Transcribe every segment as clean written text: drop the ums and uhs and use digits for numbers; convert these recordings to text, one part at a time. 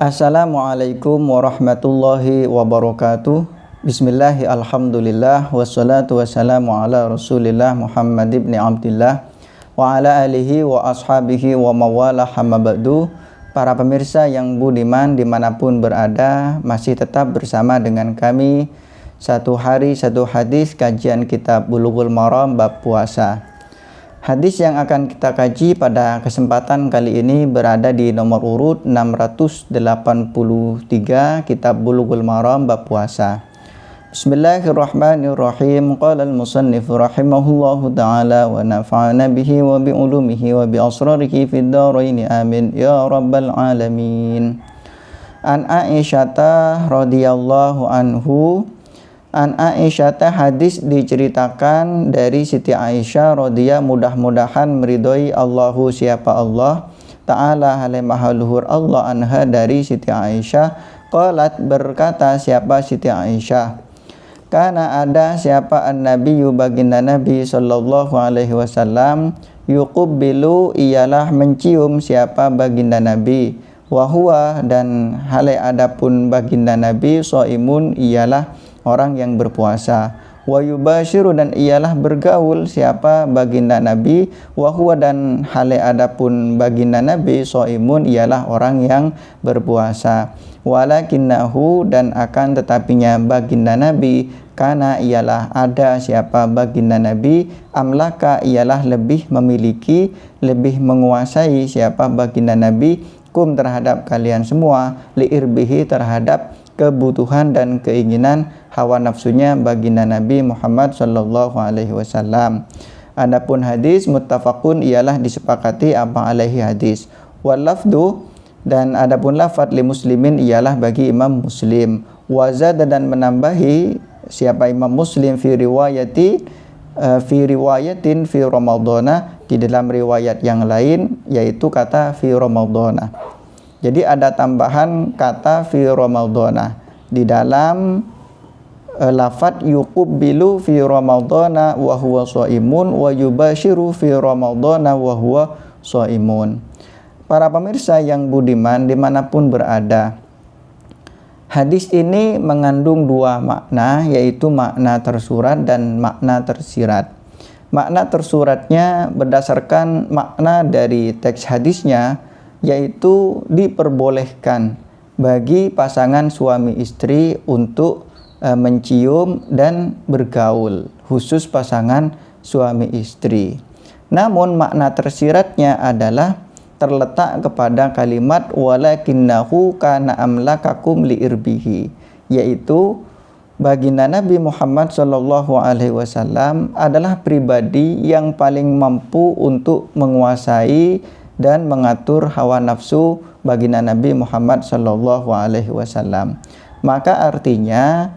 Assalamualaikum warahmatullahi wabarakatuh. Bismillahi alhamdulillah wassalatu wassalamu ala rasulillah Muhammad ibn Abdillah wa ala alihi wa ashabihi wa mawalah hamma ba'du. Para pemirsa yang budiman dimanapun berada, masih tetap bersama dengan kami satu hari satu hadis kajian kitab Bulughul Maram bab puasa. Hadis yang akan kita kaji pada kesempatan kali ini berada di nomor urut 683 kitab Bulughul Maram bab puasa. Bismillahirrahmanirrahim. Qala al-musannif rahimahullahu ta'ala wa nafa'ana bihi wa bi ulumihi wa bi asrarihi fid dharain amin ya rabbal alamin. An Aisyah radhiyallahu anhu. An Aisyah, hadis diceritakan dari Siti Aisyah mudah-mudahan meridhoi Allahu siapa Allah Ta'ala maha luhur Allah anha dari Siti Aisyah. Qalat, berkata siapa Siti Aisyah, karena ada siapa an-nabiyyu baginda Nabi sallallahu alaihi wasallam, yuqubbilu ialah mencium siapa baginda Nabi, wa dan hale adapun baginda Nabi shaimun ialah orang yang berpuasa, wa yubashiru dan ialah bergaul siapa baginda Nabi, wa dan hale adapun baginda Nabi shaimun ialah orang yang berpuasa, walakinnahu dan akan tetapinya baginda Nabi kana ialah ada siapa baginda Nabi, amlaka ialah lebih memiliki, lebih menguasai siapa baginda Nabi, kum terhadap kalian semua, liirbihi terhadap kebutuhan dan keinginan hawa nafsunya baginda Nabi Muhammad sallallahu alaihi wasallam. Adapun hadis muttafaqun ialah disepakati apa alaihi hadis. Wal lafdu dan adapun lafaz li muslimin ialah bagi Imam Muslim. Wazada dan menambahi siapa Imam Muslim fi riwayatin fi Ramadhana, di dalam riwayat yang lain yaitu kata fi Ramadhana. Jadi ada tambahan kata fi Ramadhana di dalam lafaz yuqubbilu fi Ramadhana wa huwa shaimun wa yubashiru fi Ramadhana wa huwa shaimun. Para pemirsa yang budiman dimanapun berada, hadis ini mengandung dua makna, yaitu makna tersurat dan makna tersirat. Makna tersuratnya berdasarkan makna dari teks hadisnya, yaitu diperbolehkan bagi pasangan suami istri untuk mencium dan bergaul, khusus pasangan suami istri. Namun makna tersiratnya adalah terletak kepada kalimat walakinnahu kana amlakakum liirbihi, yaitu baginda Nabi Muhammad sallallahu alaihi wasallam adalah pribadi yang paling mampu untuk menguasai dan mengatur hawa nafsu baginda Nabi Muhammad sallallahu alaihi wasallam. Maka artinya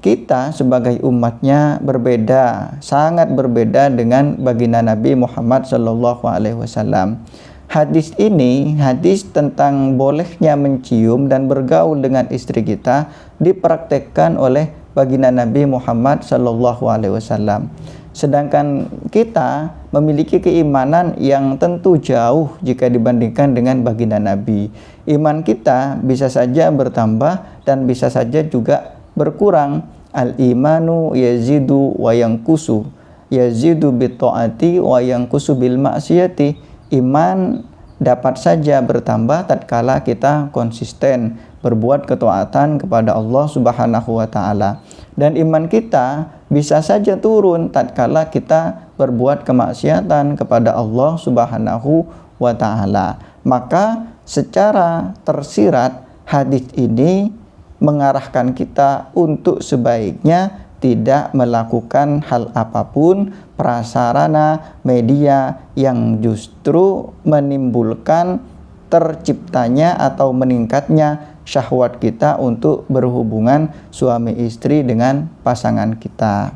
kita sebagai umatnya berbeda, sangat berbeda dengan baginda Nabi Muhammad sallallahu alaihi wasallam. Hadis ini, hadis tentang bolehnya mencium dan bergaul dengan istri kita, dipraktekkan oleh baginda Nabi Muhammad sallallahu alaihi wasallam. Sedangkan kita memiliki keimanan yang tentu jauh jika dibandingkan dengan baginda Nabi. Iman kita bisa saja bertambah dan bisa saja juga berkurang. Al-imanu yazidu wa yanqusu, yazidu bit-ta'ati wa yanqusu bil ma'siyati. Iman dapat saja bertambah tatkala kita konsisten berbuat ketaatan kepada Allah Subhanahu wa taala, dan iman kita bisa saja turun tatkala kita berbuat kemaksiatan kepada Allah Subhanahu wa taala. Maka secara tersirat hadis ini mengarahkan kita untuk sebaiknya tidak melakukan hal apapun, prasarana, media yang justru menimbulkan terciptanya atau meningkatnya syahwat kita untuk berhubungan suami istri dengan pasangan kita.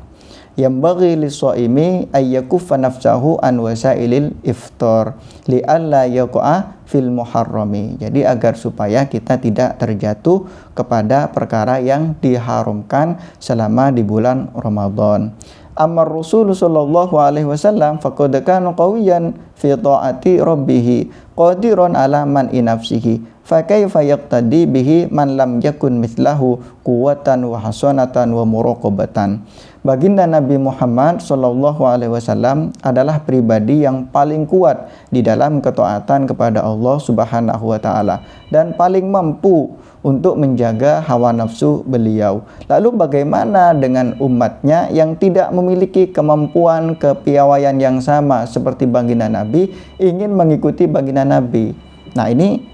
Yambaghi lis-shaimi ayyakuffa nafsahu an wasailil iftar li'alla yaqa'a fil muharrami. Jadi agar supaya kita tidak terjatuh kepada perkara yang diharamkan selama di bulan Ramadan. Amar Rasul sallallahu alaihi wasallam faqad kana qawiyan fi ta'ati rabbih qadirun ala man nafsihi fa kaifa yaqtadi bihi man lam yakun mithlahu quwwatan wa hasanatan wa muraqabatan. Baginda Nabi Muhammad sallallahu alaihi wasallam adalah pribadi yang paling kuat di dalam ketaatan kepada Allah Subhanahu wa taala dan paling mampu untuk menjaga hawa nafsu beliau. Lalu bagaimana dengan umatnya yang tidak memiliki kemampuan kepiawaian yang sama seperti baginda Nabi ingin mengikuti baginda Nabi? Nah, ini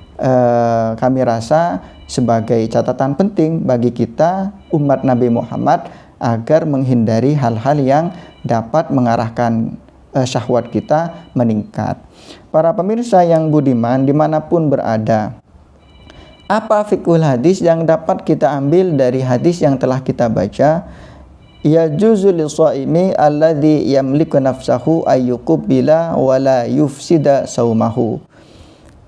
kami rasa sebagai catatan penting bagi kita umat Nabi Muhammad agar menghindari hal-hal yang dapat mengarahkan syahwat kita meningkat. Para pemirsa yang budiman dimanapun berada, apa fiqhul hadis yang dapat kita ambil dari hadis yang telah kita baca? Yajuzu lis-shaimi alladhi yamliku nafsahu ayyuqbila wa la yufsida saumahu.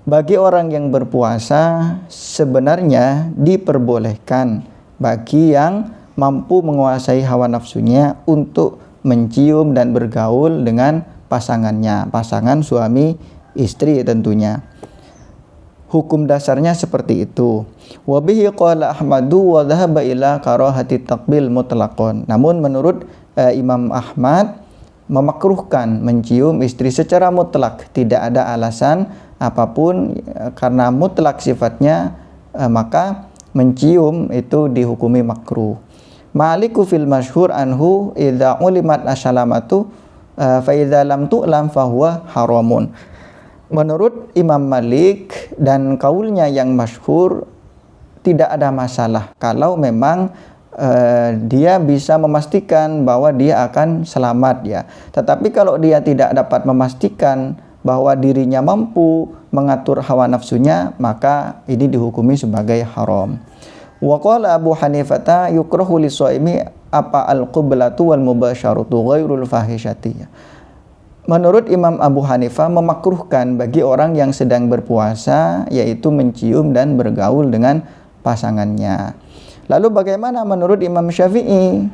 Bagi orang yang berpuasa sebenarnya diperbolehkan bagi yang mampu menguasai hawa nafsunya untuk mencium dan bergaul dengan pasangannya, pasangan suami istri tentunya. Hukum dasarnya seperti itu. Wa bihi qala Ahmadu wa dhahaba ila karahati taqbil mutlaqan. Namun menurut Imam Ahmad memakruhkan mencium istri secara mutlak, tidak ada alasan apapun karena mutlak sifatnya, maka mencium itu dihukumi makruh. Maliku fil masyhur anhu idza ulimat asyalamatu fa idza lam tu'lam fa huwa haramun. Menurut Imam Malik dan kaulnya yang masyhur, tidak ada masalah kalau memang dia bisa memastikan bahwa dia akan selamat ya. Tetapi kalau dia tidak dapat memastikan bahwa dirinya mampu mengatur hawa nafsunya, maka ini dihukumi sebagai haram. Wa qala Abu Hanifah yukrahu lis-shaimi apa al-qiblatu wal mubasyaratu ghairul fahishati. Menurut Imam Abu Hanifah memakruhkan bagi orang yang sedang berpuasa yaitu mencium dan bergaul dengan pasangannya. Lalu bagaimana menurut Imam Syafi'i?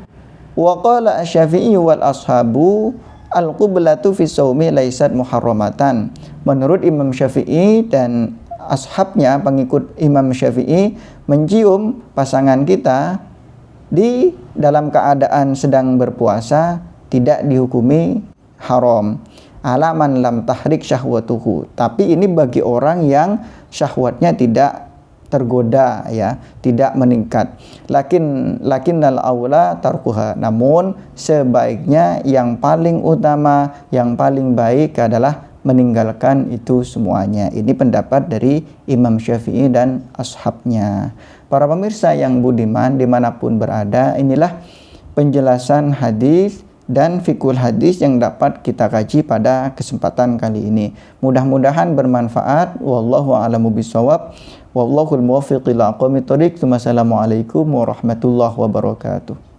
Wa qala asy-Syafi'i wal ashabu al-qiblatu fi shaumi laysat muharramatan. Menurut Imam Syafi'i dan ashabnya, pengikut Imam Syafi'i, mencium pasangan kita di dalam keadaan sedang berpuasa tidak dihukumi haram. Alaman lam tahrik syahwatuhu. Tapi ini bagi orang yang syahwatnya tidak tergoda ya, tidak meningkat. Lakinnal aula tarkuha. Namun sebaiknya yang paling utama, yang paling baik adalah meninggalkan itu semuanya. Ini pendapat dari Imam Syafi'i dan ashabnya. Para pemirsa yang budiman dimanapun berada, inilah penjelasan hadis dan fikul hadis yang dapat kita kaji pada kesempatan kali ini. Mudah-mudahan bermanfaat. Wallahu a'lamu bishawab. Wallahul muwaffiq ila aqwamit thoriq. Wassalamualaikum warahmatullahi wabarakatuh.